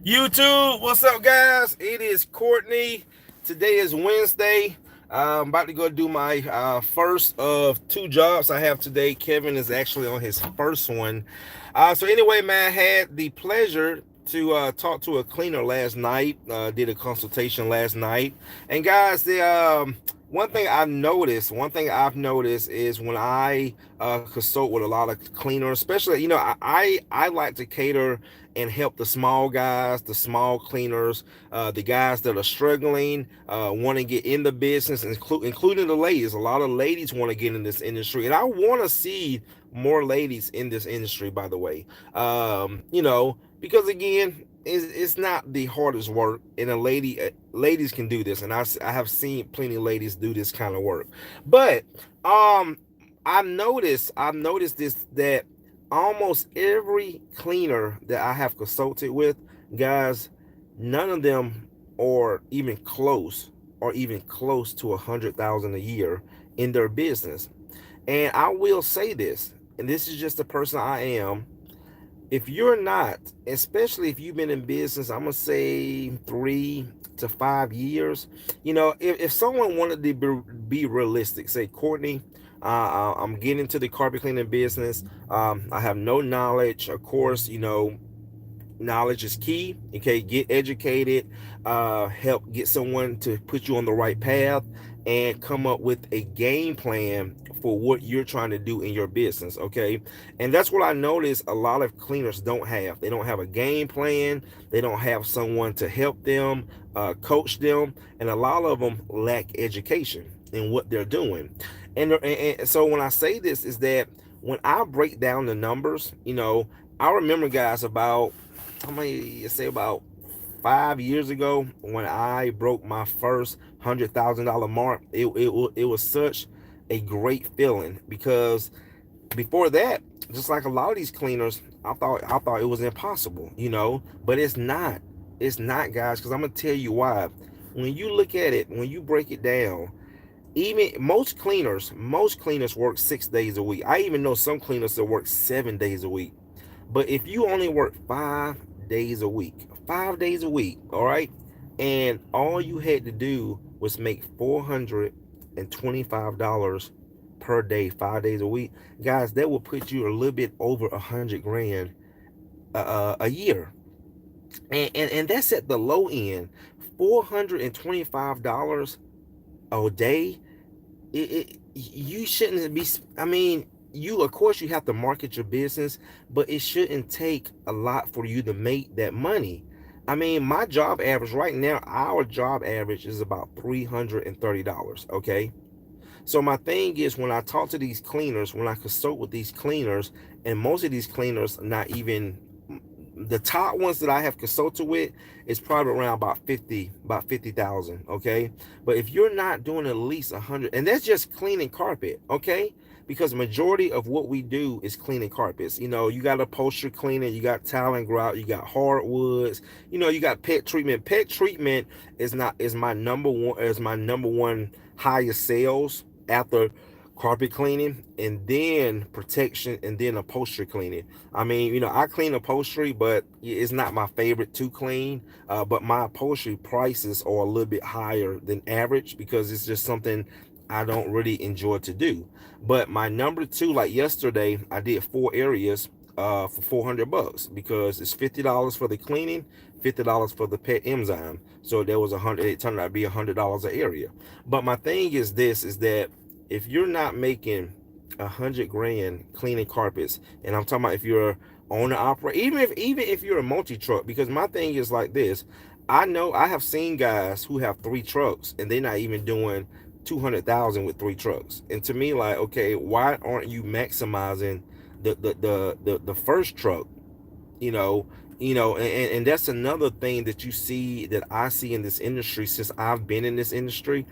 YouTube, what's up, guys? It is Courtney. Today is Wednesday. I'm about to go do my first of two jobs I have today. Kevin is actually on his first one. So anyway, man, I had the pleasure to talk to a cleaner last night. Did a consultation last night, and guys, the one thing I've noticed is when I consult with a lot of cleaners, especially I like to cater and help the small guys, the small cleaners, the guys that are struggling, want to get in the business, including the ladies. A lot of ladies want to get in this industry, and I want to see more ladies in this industry. By the way, because again, it's not the hardest work, and ladies can do this, and I have seen plenty of ladies do this kind of work. But I've noticed this, that almost every cleaner that I have consulted with, guys, none of them are even close to 100,000 a year in their business. And I will say this, and this is just the person I am. If you're not, especially if you've been in business, I'm gonna say 3 to 5 years. If someone wanted to be realistic, say, Courtney, I'm getting into the carpet cleaning business. I have no knowledge. Of course, knowledge is key. Okay, get educated, help get someone to put you on the right path, and come up with a game plan for what you're trying to do in your business. Okay, and that's what I notice a lot of cleaners don't have. They don't have a game plan. They don't have someone to help them, coach them, and a lot of them lack education in what they're doing. And so when I say this, is that when I break down the numbers, I remember, guys, about, how many, say, about 5 years ago, when I broke my first $100,000 mark. It was such a great feeling, because before that, just like a lot of these cleaners, I thought it was impossible, but it's not, guys, because I'm gonna tell you why. When you look at it, when you break it down, even most cleaners work 6 days a week. I even know some cleaners that work 7 days a week. But if you only work 5 days a week, all right, and all you had to do was make $425 per day, 5 days a week, guys, that will put you a little bit over 100 grand a year. And that's at the low end. $425 a day. You shouldn't be, I mean, of course, you have to market your business, but it shouldn't take a lot for you to make that money. I mean, my job average right now, our job average is about $330. Okay, so my thing is, when I talk to these cleaners, when I consult with these cleaners, and most of these cleaners are not even, the top ones that I have consulted with is probably around about 50,000. Okay, but if you're not doing at least 100, and that's just cleaning carpet, okay, because majority of what we do is cleaning carpets. You got upholstery cleaning, you got tile and grout, you got hardwoods, you got pet treatment. Pet treatment is my number one highest sales after carpet cleaning, and then protection, and then upholstery cleaning. I mean, I clean upholstery, but it's not my favorite to clean. But my upholstery prices are a little bit higher than average, because it's just something I don't really enjoy to do. But my number two, like yesterday, I did 4 areas for $400, because it's $50 for the cleaning, $50 for the pet enzyme. So there was 100. It turned out to be $100 an area. But my thing is this: is that if you're not making 100 grand cleaning carpets, and I'm talking about if you're owner operator, even if you're a multi-truck, because my thing is like this. I know I have seen guys who have 3 trucks, and they're not even doing 200,000 with 3 trucks. And to me, like, okay, why aren't you maximizing the first truck? And that's another thing that you see, that I see in this industry since I've been in this industry.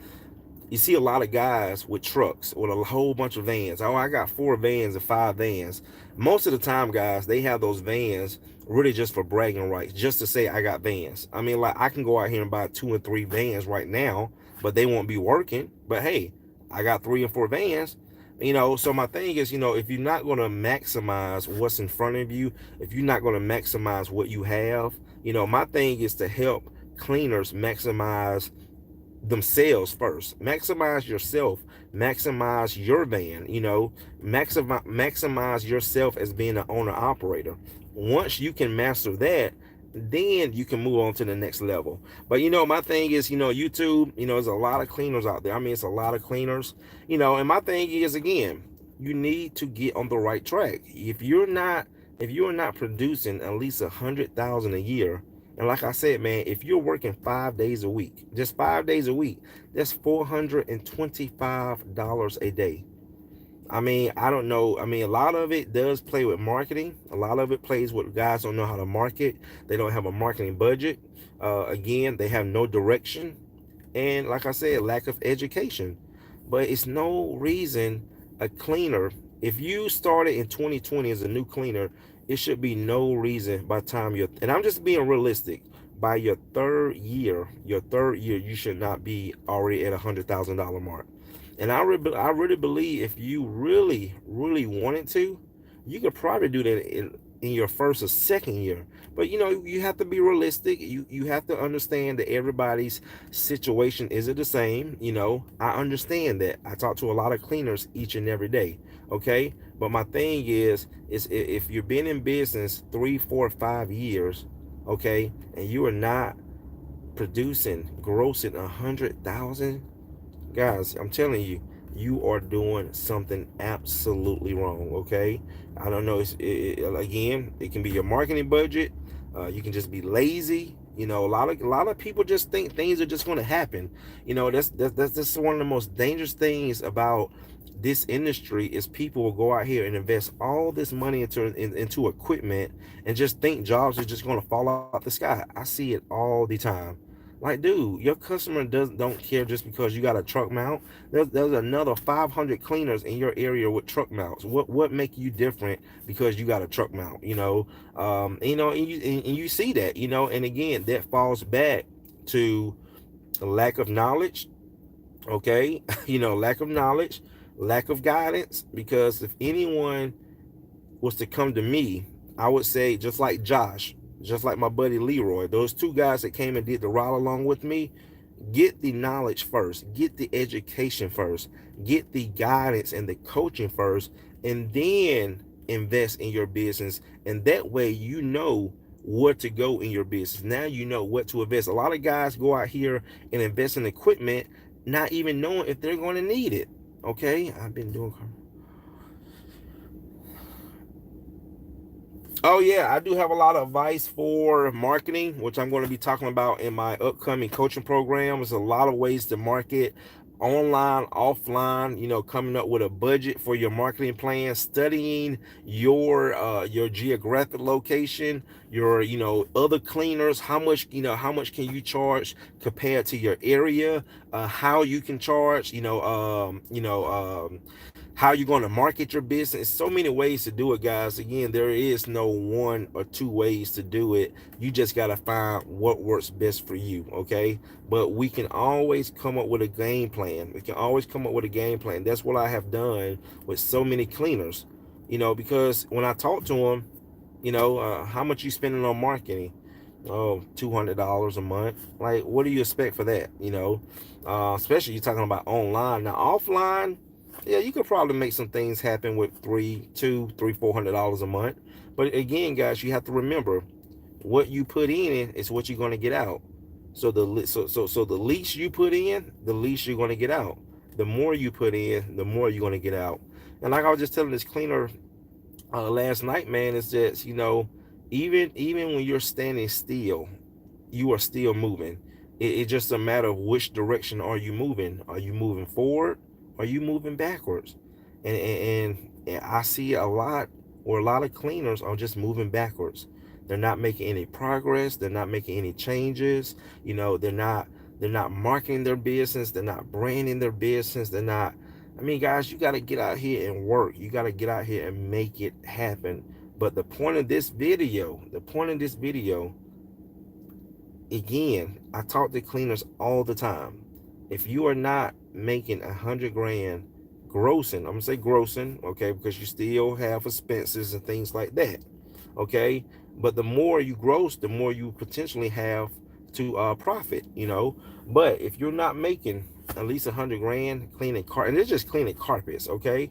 You see a lot of guys with trucks, with a whole bunch of vans. Oh, I got 4 vans and 5 vans. Most of the time, guys, they have those vans really just for bragging rights, just to say I got vans. I mean, like, I can go out here and buy 2 and 3 vans right now, but they won't be working. But hey, I got 3 and 4 vans. So my thing is, if you're not going to maximize what's in front of you, if you're not going to maximize what you have, my thing is to help cleaners maximize themselves first. Maximize yourself, maximize your van, maximize yourself as being an owner operator. Once you can master that, then you can move on to the next level. But my thing is, YouTube, there's a lot of cleaners out there. I mean, it's a lot of cleaners, and my thing is, again, you need to get on the right track. If you're not producing at least 100,000 a year, and like I said, man, if you're working 5 days a week, just 5 days a week, that's $425 a day. I mean, I don't know. I mean, a lot of it does play with marketing. A lot of it plays with guys don't know how to market. They don't have a marketing budget. Again, they have no direction. And like I said, lack of education. But it's no reason a cleaner, if you started in 2020 as a new cleaner, it should be no reason by the time and I'm just being realistic, by your third year, you should not be already at $100,000 mark. And I really believe if you really, really wanted to, you could probably do that in your first or second year. But you have to be realistic. You have to understand that everybody's situation isn't the same. I understand that. I talk to a lot of cleaners each and every day. Okay, but my thing is if you've been in business 3, 4, 5 years, okay, and you are not producing, grossing 100,000, guys, I'm telling you, you are doing something absolutely wrong. Okay, I don't know. Again, it can be your marketing budget. You can just be lazy. A lot of people just think things are just going to happen. That's one of the most dangerous things about this industry is people will go out here and invest all this money into equipment and just think jobs are just going to fall out the sky. I see it all the time. Like, dude, your customer don't care just because you got a truck mount. There's another 500 cleaners in your area with truck mounts. What make you different because you got a truck mount? And you see that. And again, that falls back to a lack of knowledge. Okay, lack of knowledge, lack of guidance. Because if anyone was to come to me, I would say, just like Josh, just like my buddy Leroy, those two guys that came and did the ride along with me, get the knowledge first, get the education first, get the guidance and the coaching first, and then invest in your business. And that way, where to go in your business. Now you know what to invest. A lot of guys go out here and invest in equipment, not even knowing if they're going to need it. Okay, I've been doing. Oh yeah, I do have a lot of advice for marketing, which I'm going to be talking about in my upcoming coaching program. There's a lot of ways to market online, offline, coming up with a budget for your marketing plan, studying your geographic location, your other cleaners, how much can you charge compared to your area, how you can charge, how you're going to market your business. So many ways to do it, guys. Again, there is no one or two ways to do it. You just got to find what works best for you. Okay, but we can always come up with a game plan. We can always come up with a game plan. That's what I have done with so many cleaners. Because when I talk to them, how much you spending on marketing? Oh, $200 a month. Like, what do you expect for that? Especially you're talking about online. Now, offline, yeah, you could probably make some things happen with $400 a month. But again, guys, you have to remember, what you put in is what you're going to get out. So the least you put in, the least you're going to get out. The more you put in, the more you're going to get out. And like I was just telling this cleaner last night, man, it's just, even when you're standing still, you are still moving. It's just a matter of which direction are you moving. Are you moving forward? Are you moving backwards? And I see a lot where a lot of cleaners are just moving backwards. They're not making any progress. They're not making any changes. They're not marketing their business. They're not branding their business. They're not. I mean, guys, you got to get out here and work. You got to get out here and make it happen. But the point of this video, again, I talk to cleaners all the time. If you are not making 100 grand, grossing. I'm gonna say grossing, okay, because you still have expenses and things like that, okay. But the more you gross, the more you potentially have to profit, But if you're not making at least 100 grand cleaning and it's just cleaning carpets, okay,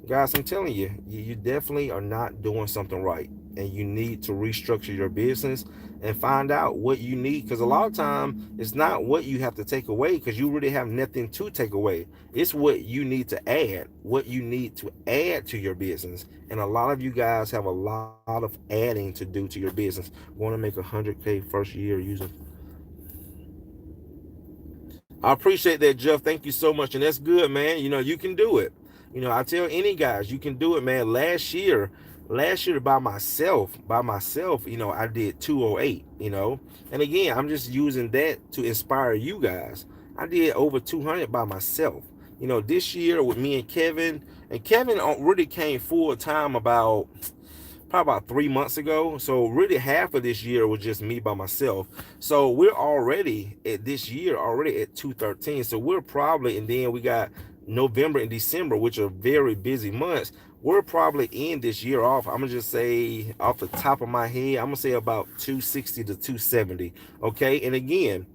guys, I'm telling you, you definitely are not doing something right, and you need to restructure your business and find out what you need, because a lot of time it's not what you have to take away, because you really have nothing to take away. It's what you need to add, what you need to add to your business. And a lot of you guys have a lot of adding to do to your business. Want to make 100K first year using. I appreciate that, Jeff. Thank you so much. And that's good, man. You can do it. I tell any guys, you can do it, man. Last year by myself, I did 208, And again, I'm just using that to inspire you guys. I did over 200 by myself. This year with me and Kevin really came full time about probably about 3 months ago. So really half of this year was just me by myself. So we're already at this year already at 213. So we're probably, and then we got November and December, which are very busy months. We're probably in this year off. I'm gonna just say off the top of my head, I'm gonna say about 260 to 270. Okay. And again,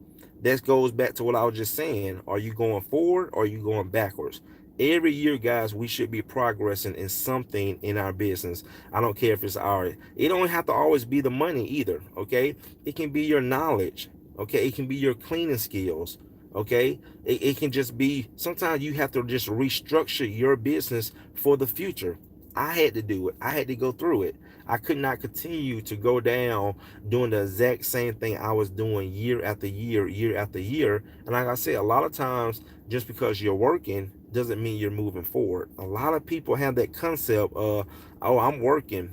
that goes back to what I was just saying. Are you going forward or are you going backwards? Every year, guys, we should be progressing in something in our business. I don't care if it's it don't have to always be the money either, okay? It can be your knowledge, okay? It can be your cleaning skills, okay? It can just be, sometimes you have to just restructure your business for the future. I had to do it. I had to go through it. I could not continue to go down doing the exact same thing I was doing year after year, year after year. And like I said, a lot of times, just because you're working doesn't mean you're moving forward. A lot of people have that concept of, oh, I'm working.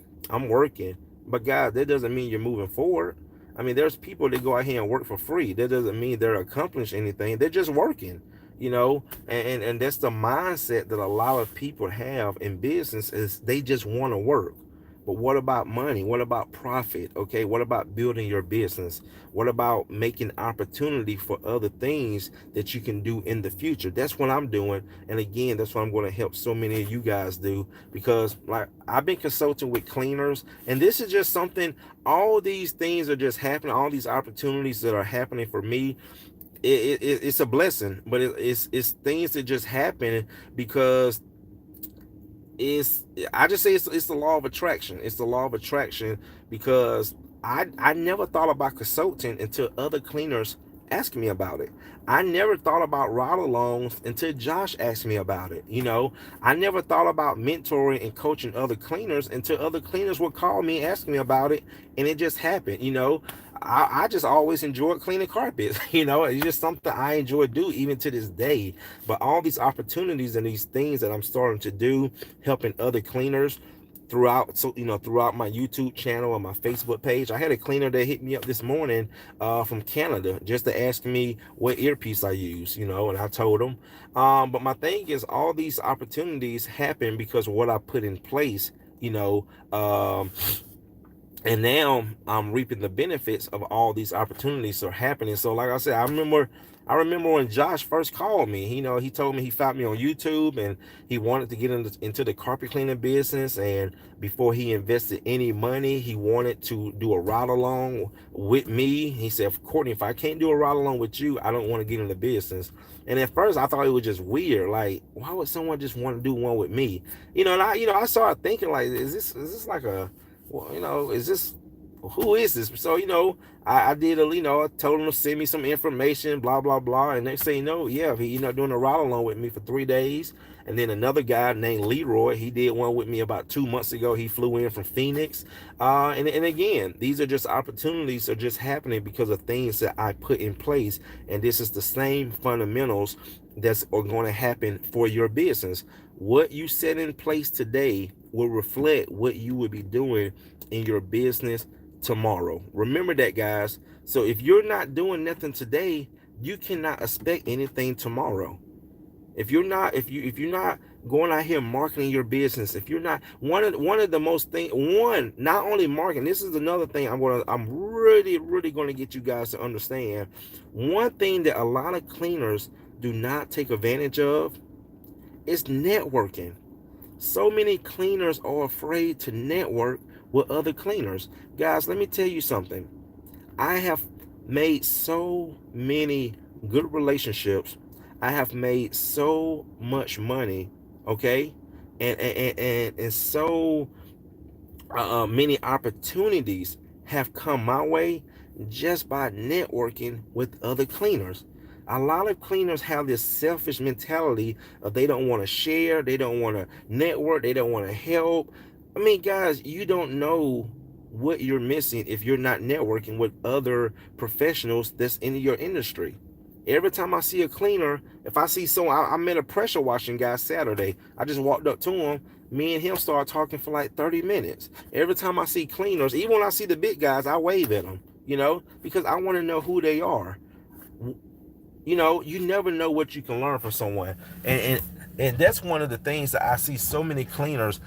But guys, that doesn't mean you're moving forward. I mean, there's people that go out here and work for free. That doesn't mean they're accomplishing anything. They're just working, and that's the mindset that a lot of people have in business, is they just want to work. But what about money? What about profit? Okay, what about building your business? What about making opportunity for other things that you can do in the future? That's what I'm doing. And again, that's what I'm going to help so many of you guys do, because like I've been consulting with cleaners, and this is just something, all these things are just happening, all these opportunities that are happening for me. It's a blessing, but it's things that just happen because it's I just say it's the law of attraction. It's the law of attraction, because I never thought about consulting until other cleaners asked me about it. I never thought about ride alongs until Josh asked me about it. I never thought about mentoring and coaching other cleaners until other cleaners would call me asking me about it, and it just happened. I just always enjoyed cleaning carpets. It's just something I enjoy do even to this day. But all these opportunities and these things that I'm starting to do, helping other cleaners throughout my YouTube channel and my Facebook page. I had a cleaner that hit me up this morning from Canada just to ask me what earpiece I use, and I told him. But my thing is, all these opportunities happen because of what I put in place, and now I'm reaping the benefits of all these opportunities that are happening. So like I said, I remember when Josh first called me. He told me he found me on YouTube and he wanted to get into the carpet cleaning business. And before he invested any money, he wanted to do a ride along with me. He said, Courtney, if I can't do a ride along with you, I don't want to get in the business. And at first I thought it was just weird. Like, why would someone just want to do one with me? And I started thinking, like, is this like a, well, is this, who is this? So, I did I told him to send me some information, blah, blah, blah. And next thing you know, yeah, he, doing a ride along with me for 3 days. And then another guy named Leroy, he did one with me about 2 months ago. He flew in from Phoenix. And again, these are just opportunities are just happening because of things that I put in place. And this is the same fundamentals that's are going to happen for your business. What you set in place today will reflect what you will be doing in your business tomorrow. Remember that, guys. So if you're not doing nothing today, you cannot expect anything tomorrow. If you're not going out here marketing your business, if you're not one of the most thing, not only marketing, this is another thing I'm really going to get you guys to understand. One thing that a lot of cleaners do not take advantage of It's networking. So many cleaners are afraid to network with other cleaners. Guys, let me tell you something. I have made so many good relationships. I have made so much money, okay? And so many opportunities have come my way just by networking with other cleaners. A lot of cleaners have this selfish mentality of they don't want to share, they don't want to network, they don't want to help. I mean, guys, you don't know what you're missing if you're not networking with other professionals that's in your industry. Every time I see a cleaner, if I see someone, I met a pressure washing guy Saturday. I just walked up to him. Me and him started talking for like 30 minutes. Every time I see cleaners, even when I see the big guys, I wave at them, because I want to know who they are. You never know what you can learn from someone. And that's one of the things that I see so many cleaners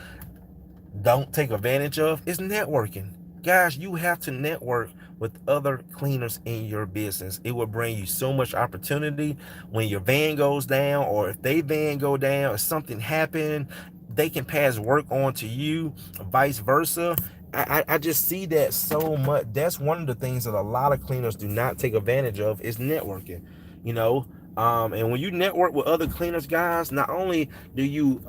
don't take advantage of is networking. Guys, you have to network with other cleaners in your business. It will bring you so much opportunity when your van goes down, or if they van go down, if something happened, they can pass work on to you, vice versa. I just see that so much. That's one of the things that a lot of cleaners do not take advantage of is networking. you know and when you network with other cleaners, guys, not only do you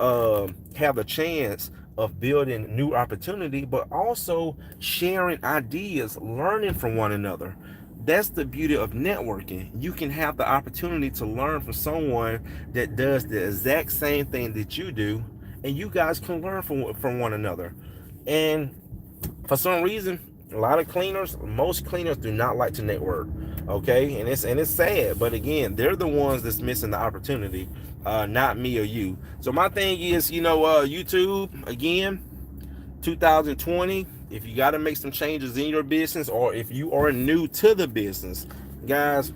have a chance of building new opportunity, but also sharing ideas, learning from one another. That's the beauty of networking. You can have the opportunity to learn from someone that does the exact same thing that you do, and you guys can learn from one another. And for some reason, a lot of cleaners, most cleaners do not like to network. Okay, and it's sad, but again, they're the ones that's missing the opportunity, not me or you. So my thing is, YouTube again, 2020. If you got to make some changes in your business, or if you are new to the business, guys,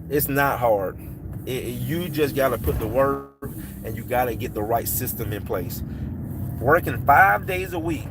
it's not hard. You just got to put the work, and you got to get the right system in place. Working 5 days a week,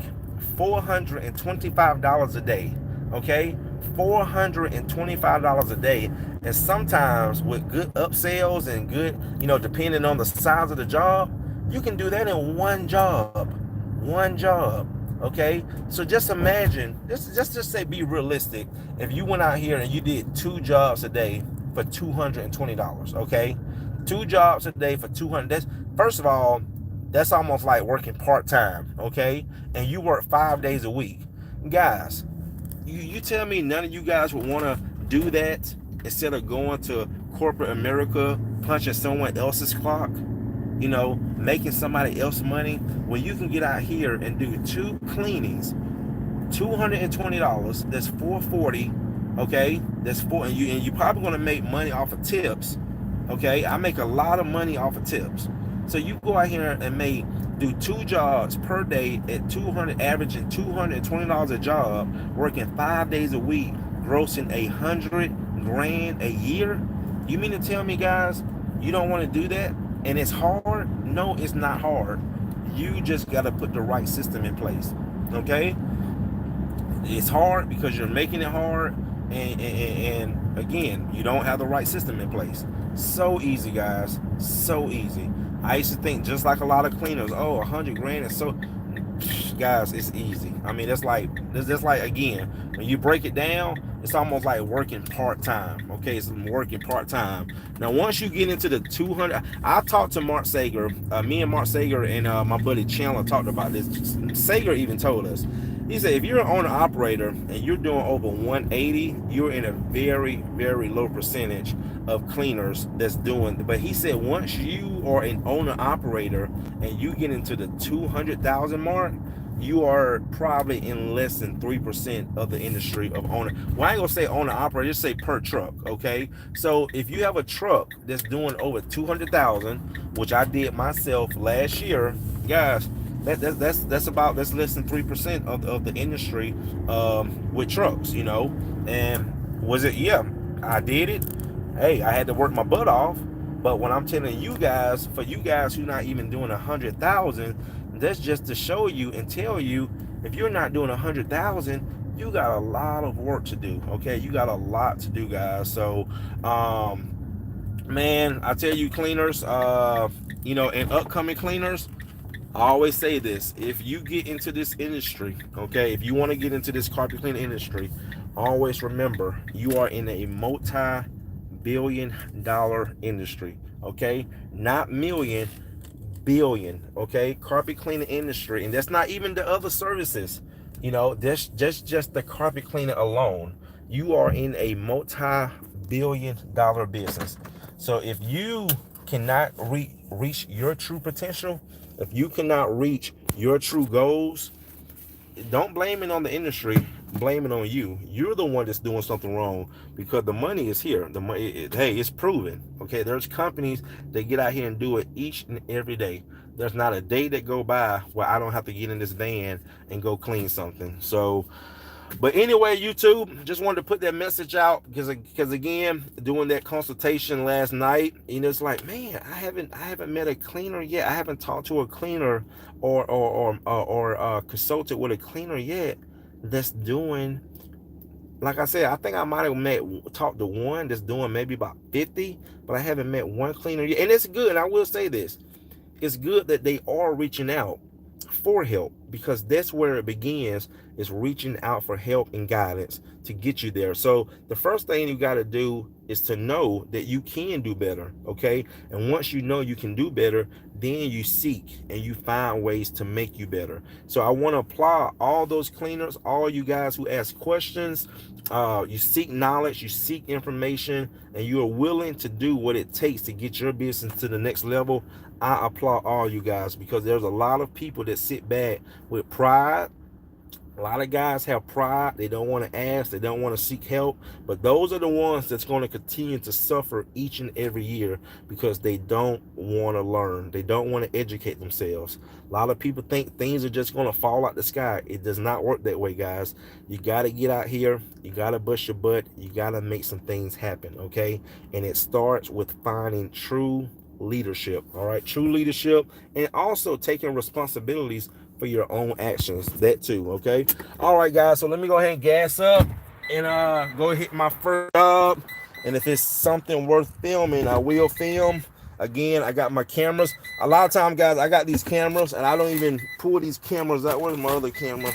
$425 a day. Okay, $425 a day. And sometimes with good upsells and good, depending on the size of the job, you can do that in one job. One job. Okay, so just imagine, just say, be realistic. If you went out here and you did 2 jobs a day for $220, okay, 2 jobs a day for 200. That's, first of all, that's almost like working part-time. Okay, and you work 5 days a week. Guys, you tell me none of you guys would want to do that instead of going to corporate America, punching someone else's clock, making somebody else money, when you can get out here and do 2 cleanings, $220. That's $440. Okay, that's four, and you're probably going to make money off of tips. Okay, I make a lot of money off of tips. So you go out here and do 2 jobs per day at 200, averaging $220 a job, working 5 days a week, grossing $100,000 a year. You mean to tell me, guys, you don't want to do that? And it's hard? No, it's not hard. You just got to put the right system in place. Okay? It's hard because you're making it hard, and again, you don't have the right system in place. So easy, guys. So easy. I used to think just like a lot of cleaners, oh, $100,000 is so. Guys, it's easy. I mean, that's like again, when you break it down, it's almost like working part-time. Okay, it's working part-time. Now, once you get into the 200, I talked to Mark Sager. Me and Mark Sager and my buddy Chandler talked about this. Sager even told us. He said, if you're an owner-operator and you're doing over 180, you're in a very, very low percentage of cleaners that's doing. But he said, once you are an owner-operator and you get into the 200,000 mark, you are probably in less than 3% of the industry of owner. Well, I ain't gonna say owner-operator, just say per truck. Okay, so if you have a truck that's doing over 200,000, which I did myself last year, guys, that's less than 3% of the industry with trucks, And was it? Yeah, I did it. Hey, I had to work my butt off. But when I'm telling you guys, for you guys who not even doing 100,000, that's just to show you and tell you, if you're not doing 100,000, you got a lot of work to do. Okay, you got a lot to do, guys. So Man, I tell you, cleaners, and upcoming cleaners, I always say this: if you get into this industry, okay, if you want to get into this carpet cleaning industry, always remember you are in a multi-billion-dollar industry, okay, not million, billion, okay, carpet cleaning industry, and that's not even the other services. That's just the carpet cleaner alone. You are in a multi-billion-dollar business. So if you cannot reach your true potential, if you cannot reach your true goals, don't blame it on the industry. Blame it on you. You're the one that's doing something wrong, because the money is here. The money, hey, it's proven. Okay, there's companies that get out here and do it each and every day. There's not a day that go by where I don't have to get in this van and go clean something. So, but anyway, YouTube, just wanted to put that message out, because again, doing that consultation last night, it's like, man, I haven't met a cleaner yet. I haven't talked to a cleaner or consulted with a cleaner yet that's doing, like I said, I think I might have talked to one that's doing maybe about 50, but I haven't met one cleaner yet. And it's good. I will say this. It's good that they are reaching out for help, because that's where it begins, is reaching out for help and guidance to get you there. So the first thing you got to do is to know that you can do better, okay? And once you know you can do better, then you seek and you find ways to make you better. So I want to applaud all those cleaners, all you guys who ask questions. You seek knowledge, you seek information, and you are willing to do what it takes to get your business to the next level. I applaud all you guys, because there's a lot of people that sit back with pride. A lot of guys have pride. They don't want to ask. They don't want to seek help. But those are the ones that's going to continue to suffer each and every year, because they don't want to learn. They don't want to educate themselves. A lot of people think things are just going to fall out the sky. It does not work that way, guys. You got to get out here. You got to bust your butt. You got to make some things happen, okay? And it starts with finding true leadership, all right? True leadership, and also taking responsibilities for your own actions, that too, okay? All right, guys, so let me go ahead and gas up and go hit my first job. And if it's something worth filming, I will film. Again, I got my cameras. A lot of times, guys, I got these cameras and I don't even pull these cameras out. Where's my other camera?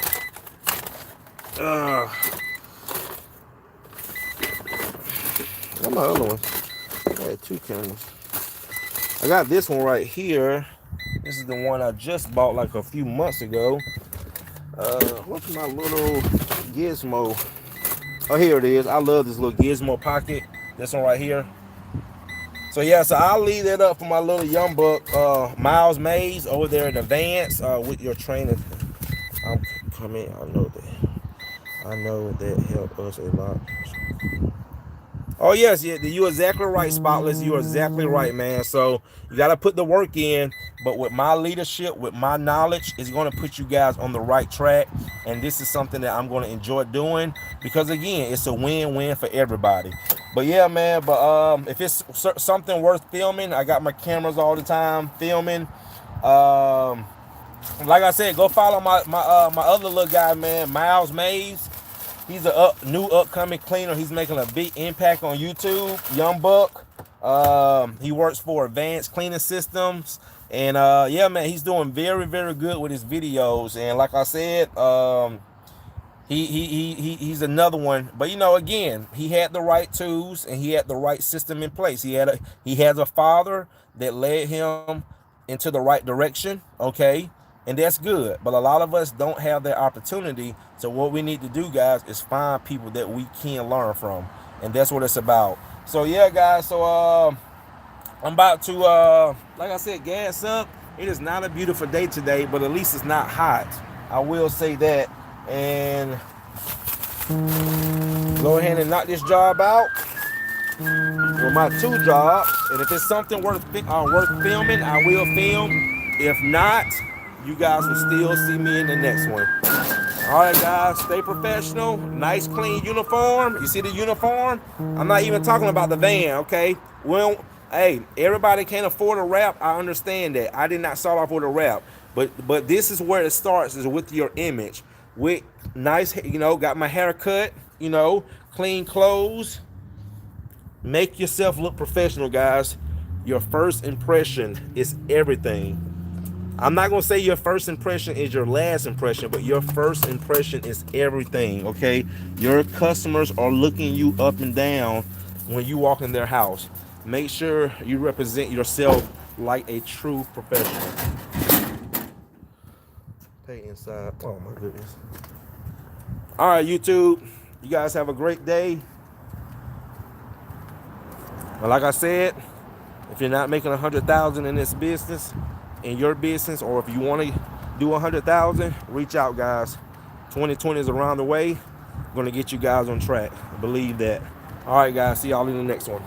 Where's my other one? I had two cameras. I got this one right here. This is the one I just bought like a few months ago. What's my little gizmo? Oh, here it is. I love this little gizmo pocket. This one right here. So yeah, so I'll leave that up for my little young buck, Miles Mays, over there in Advance with your trainer. I'm coming. I know that helped us a lot. Oh yes, yeah, you're exactly right, Spotless. You're exactly right, man. So you got to put the work in, but with my leadership, with my knowledge, it's going to put you guys on the right track. And this is something that I'm going to enjoy doing, because again, it's a win-win for everybody. But yeah, man. But if it's something worth filming, I got my cameras all the time filming. Like I said, go follow my other little guy, man, Miles Mays. He's a new upcoming cleaner. He's making a big impact on YouTube. Young buck. He works for Advanced Cleaning Systems. And yeah, man, he's doing very, very good with his videos. And like I said, he's another one. But again, he had the right tools and he had the right system in place. He has a father that led him into the right direction. Okay. And that's good. But a lot of us don't have that opportunity. So what we need to do, guys, is find people that we can learn from. And that's what it's about. So yeah, guys. So I'm about to, like I said, gas up. It is not a beautiful day today, but at least it's not hot. I will say that. And go ahead and knock this job out with my two jobs. And if it's something worth filming, I will film. If not, you guys will still see me in the next one. All right, guys, stay professional. Nice, clean uniform. You see the uniform? I'm not even talking about the van, okay? Well, hey, everybody can't afford a wrap. I understand that. I did not start off with a wrap. But this is where it starts, is with your image. With nice, got my hair cut, clean clothes. Make yourself look professional, guys. Your first impression is everything. I'm not going to say your first impression is your last impression, but your first impression is everything, okay? Your customers are looking you up and down when you walk in their house. Make sure you represent yourself like a true professional. Pay inside. Oh, my goodness. All right, YouTube. You guys have a great day. Well, like I said, if you're not making 100,000 in this business, in your business, or if you want to do 100,000, reach out, guys. 2020 is around the way. I'm gonna get you guys on track. I believe that. All right, guys. See y'all in the next one.